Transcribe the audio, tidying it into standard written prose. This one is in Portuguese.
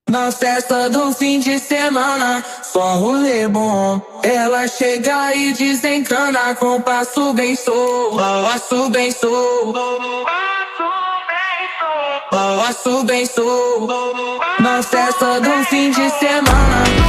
Na festa do fim de semana, só rolê bom. Ela chega e desencana com passo bem solto, passo bem solto, passo bem solto. Na festa do fim de semana.